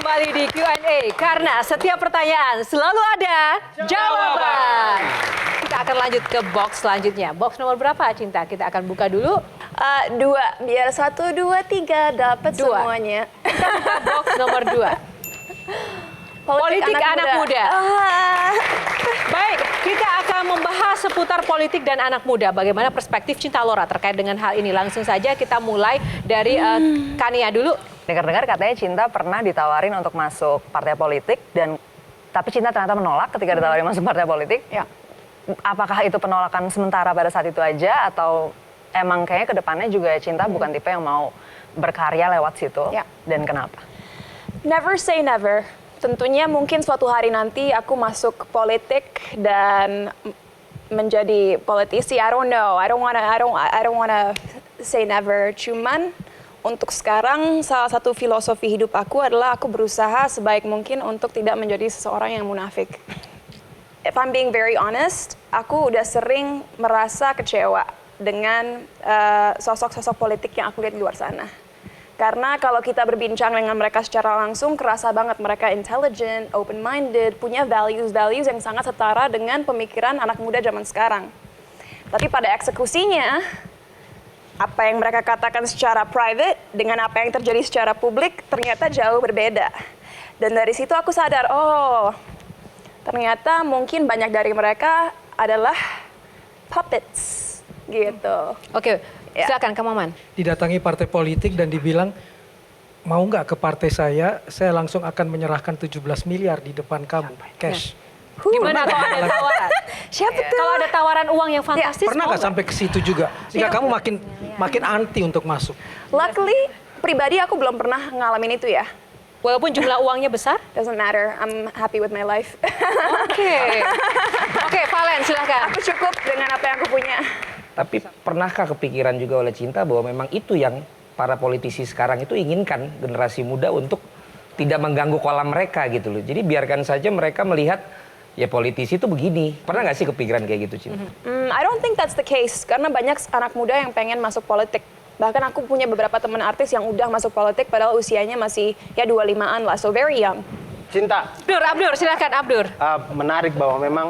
kembali di Q&A karena setiap pertanyaan selalu ada jawaban. Kita akan lanjut ke box selanjutnya. Box nomor berapa, Cinta? Kita akan buka dulu. 2, biar 1, 2, 3 dapat semuanya. Kita buka box nomor 2. Politik anak muda. Baik, kita akan membahas seputar politik dan anak muda. Bagaimana perspektif Cinta Lora terkait dengan hal ini? Langsung saja kita mulai dari Kania dulu. Dengar-dengar katanya Cinta pernah ditawarin untuk masuk partai politik tapi Cinta ternyata menolak ketika ditawarin masuk partai politik. Ya. Apakah itu penolakan sementara pada saat itu aja atau emang kayaknya kedepannya juga Cinta bukan tipe yang mau berkarya lewat situ? Ya. Dan kenapa? Never say never. Tentunya mungkin suatu hari nanti aku masuk politik dan menjadi politisi. I don't know. I don't wanna say never. Cuman untuk sekarang salah satu filosofi hidup aku adalah aku berusaha sebaik mungkin untuk tidak menjadi seseorang yang munafik. If I'm being very honest, aku udah sering merasa kecewa dengan sosok-sosok politik yang aku lihat di luar sana. Karena kalau kita berbincang dengan mereka secara langsung, kerasa banget mereka intelligent, open-minded, punya values yang sangat setara dengan pemikiran anak muda zaman sekarang. Tapi pada eksekusinya, apa yang mereka katakan secara private dengan apa yang terjadi secara publik ternyata jauh berbeda. Dan dari situ aku sadar, oh ternyata mungkin banyak dari mereka adalah puppets gitu. Oke, silakan Kang Maman. Didatangi partai politik dan dibilang, mau nggak ke partai saya langsung akan menyerahkan 17 miliar di depan kamu, cash. Gimana kalau ada tawaran? Siapa tuh? Kalau ada tawaran uang yang fantastis, Pernah mau nggak sampai ke situ juga? Sehingga kamu makin anti untuk masuk. Luckily, pribadi aku belum pernah ngalamin itu ya. Walaupun jumlah uangnya besar? Doesn't matter, I'm happy with my life. Oke, Valen silahkan. Aku cukup dengan apa yang aku punya. Tapi pernahkah kepikiran juga oleh Cinta bahwa memang itu yang para politisi sekarang itu inginkan, generasi muda untuk tidak mengganggu kolam mereka gitu loh. Jadi biarkan saja mereka melihat ya politisi itu begini. Pernah nggak sih kepikiran kayak gitu, Cinta? I don't think that's the case, karena banyak anak muda yang pengen masuk politik. Bahkan aku punya beberapa teman artis yang udah masuk politik padahal usianya masih ya 25-an lah, so very young. Cinta, Abdur, silakan Abdur. menarik bahwa memang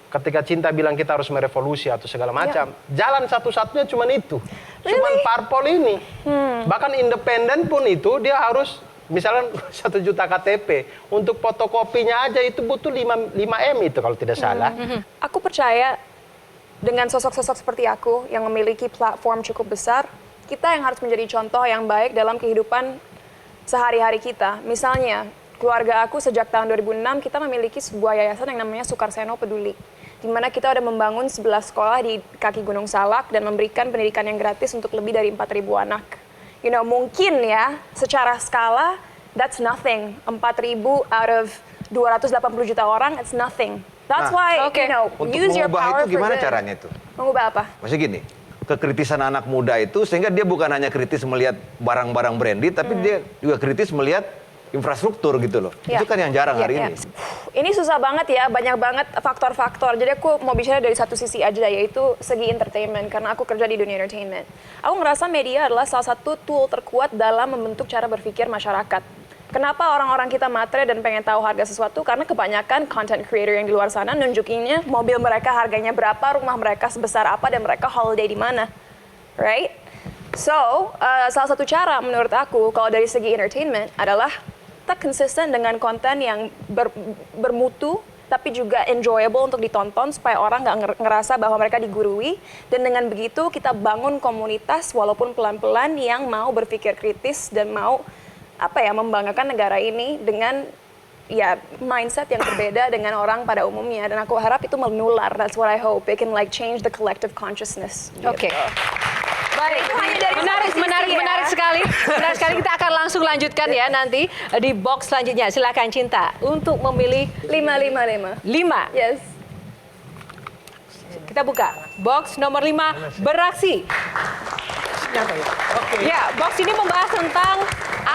ketika Cinta bilang kita harus merevolusi atau segala macam, jalan satu-satunya cuma itu. Cuman parpol ini. Bahkan independen pun itu dia harus misalnya 1 juta KTP. Untuk fotokopinya aja itu butuh 5 M itu kalau tidak salah. Aku percaya dengan sosok-sosok seperti aku yang memiliki platform cukup besar, kita yang harus menjadi contoh yang baik dalam kehidupan sehari-hari kita. Misalnya, keluarga aku sejak tahun 2006 kita memiliki sebuah yayasan yang namanya Sukarseno Peduli, di mana kita udah membangun 11 sekolah di kaki Gunung Salak dan memberikan pendidikan yang gratis untuk lebih dari 4.000 anak. You know, mungkin ya, secara skala, that's nothing. 4.000 out of 280 juta orang, it's nothing. That's why, you know, Untuk use your mengubah power itu gimana for good. caranya itu? Mengubah apa? Maksudnya gini, kekritisan anak muda itu sehingga dia bukan hanya kritis melihat barang-barang branded, tapi dia juga kritis melihat infrastruktur gitu loh. Ya. Itu kan yang jarang hari Ya. ini. Ini susah banget ya, banyak banget faktor-faktor. Jadi aku mau bicara dari satu sisi aja, yaitu segi entertainment, karena aku kerja di dunia entertainment. Aku ngerasa media adalah salah satu tool terkuat dalam membentuk cara berpikir masyarakat. Kenapa orang-orang kita matre dan pengen tahu harga sesuatu? Karena kebanyakan content creator yang di luar sana nunjukinnya mobil mereka harganya berapa, rumah mereka sebesar apa, dan mereka holiday di mana. Right? So, salah satu cara menurut aku kalau dari segi entertainment adalah kita konsisten dengan konten yang bermutu, tapi juga enjoyable untuk ditonton supaya orang nggak ngerasa bahwa mereka digurui. Dan dengan begitu kita bangun komunitas walaupun pelan-pelan yang mau berpikir kritis dan mau membanggakan negara ini dengan ya mindset yang berbeda dengan orang pada umumnya. Dan aku harap itu menular. That's what I hope. It can like change the collective consciousness. Oke. Baik, Menarik sekali. Menarik sekali. Kita akan langsung lanjutkan ya nanti di box selanjutnya. Silakan Cinta untuk memilih 5. 5. Yes. Kita buka box nomor 5, beraksi. Ya, box ini membahas tentang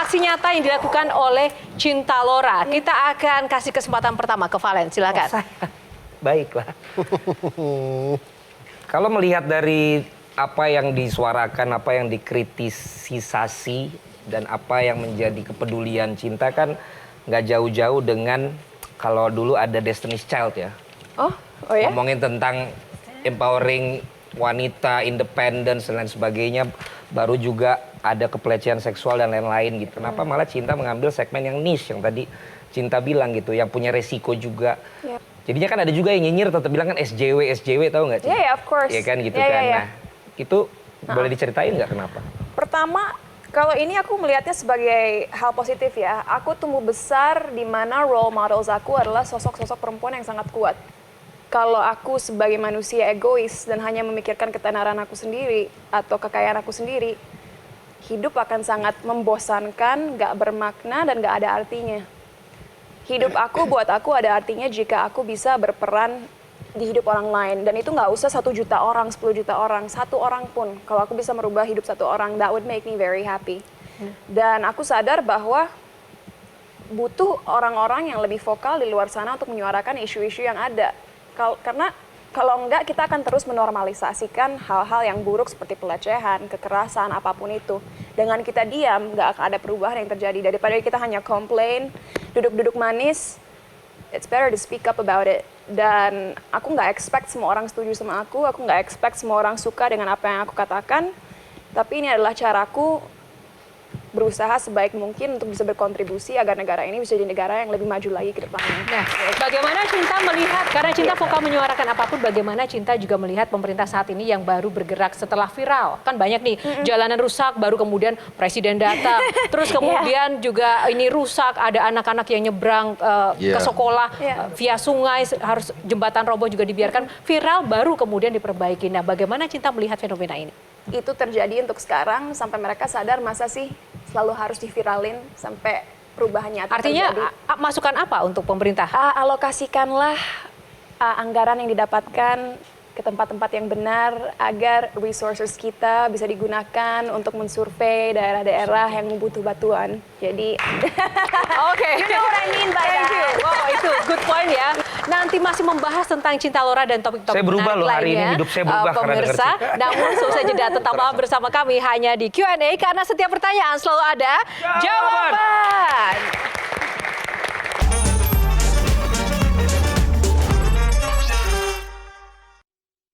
aksi nyata yang dilakukan oleh Cinta Lora. Kita akan kasih kesempatan pertama ke Valen, silakan. Baiklah. Kalau melihat dari apa yang disuarakan, apa yang dikritisisasi dan apa yang menjadi kepedulian Cinta kan nggak jauh-jauh dengan kalau dulu ada Destiny's Child ya. Oh ya? Ngomongin tentang empowering wanita, independence dan lain sebagainya, baru juga ada kepelecehan seksual dan lain-lain gitu. Kenapa malah Cinta mengambil segmen yang niche yang tadi Cinta bilang gitu, yang punya resiko juga. Yep. Jadinya kan ada juga yang nyinyir tetap bilang kan SJW tahu nggak Cinta? Yeah, of course. Iya kan gitu Yeah, kan. yeah, yeah. Nah, itu boleh diceritain nggak kenapa? Pertama, kalau ini aku melihatnya sebagai hal positif ya. Aku tumbuh besar di mana role models aku adalah sosok-sosok perempuan yang sangat kuat. Kalau aku sebagai manusia egois dan hanya memikirkan ketenaran aku sendiri atau kekayaan aku sendiri, hidup akan sangat membosankan, gak bermakna, dan gak ada artinya. Hidup aku buat aku ada artinya jika aku bisa berperan di hidup orang lain. Dan itu nggak usah 1 juta orang, 10 juta orang, 1 orang pun. Kalau aku bisa merubah hidup 1 orang, that would make me very happy. Dan aku sadar bahwa butuh orang-orang yang lebih vokal di luar sana untuk menyuarakan isu-isu yang ada. Karena kalau enggak kita akan terus menormalisasikan hal-hal yang buruk seperti pelecehan, kekerasan, apapun itu. Dengan kita diam, nggak akan ada perubahan yang terjadi. Daripada kita hanya komplain, duduk-duduk manis, it's better to speak up about it. Dan aku nggak expect semua orang setuju sama aku nggak expect semua orang suka dengan apa yang aku katakan. Tapi ini adalah caraku berusaha sebaik mungkin untuk bisa berkontribusi agar negara ini bisa jadi negara yang lebih maju lagi ke depannya. Nah, bagaimana Cinta melihat, karena Cinta vokal menyuarakan apapun, bagaimana Cinta juga melihat pemerintah saat ini yang baru bergerak setelah viral. Kan banyak nih, jalanan rusak, baru kemudian presiden datang. Terus kemudian juga ini rusak, ada anak-anak yang nyebrang ke sekolah via sungai, harus jembatan roboh juga dibiarkan. Viral, baru kemudian diperbaiki. Nah, bagaimana Cinta melihat fenomena ini? Itu terjadi untuk sekarang sampai mereka sadar masa sih selalu harus diviralin sampai perubahan nyata Artinya terjadi. masukan apa untuk pemerintah? Alokasikanlah anggaran yang didapatkan ke tempat-tempat yang benar agar resources kita bisa digunakan untuk mensurvei daerah-daerah yang membutuh bantuan. Jadi, Oke. you know what I mean by Thank you. that. Wow, itu good point ya. Nanti masih membahas tentang Cinta Lora dan topik-topik Saya berubah menarik loh, hari ini lainnya. hidup saya berubah karena denger pemirsa, Cinta. namun selesai jeda tetaplah bersama kami hanya di Q&A karena setiap pertanyaan selalu ada jawaban.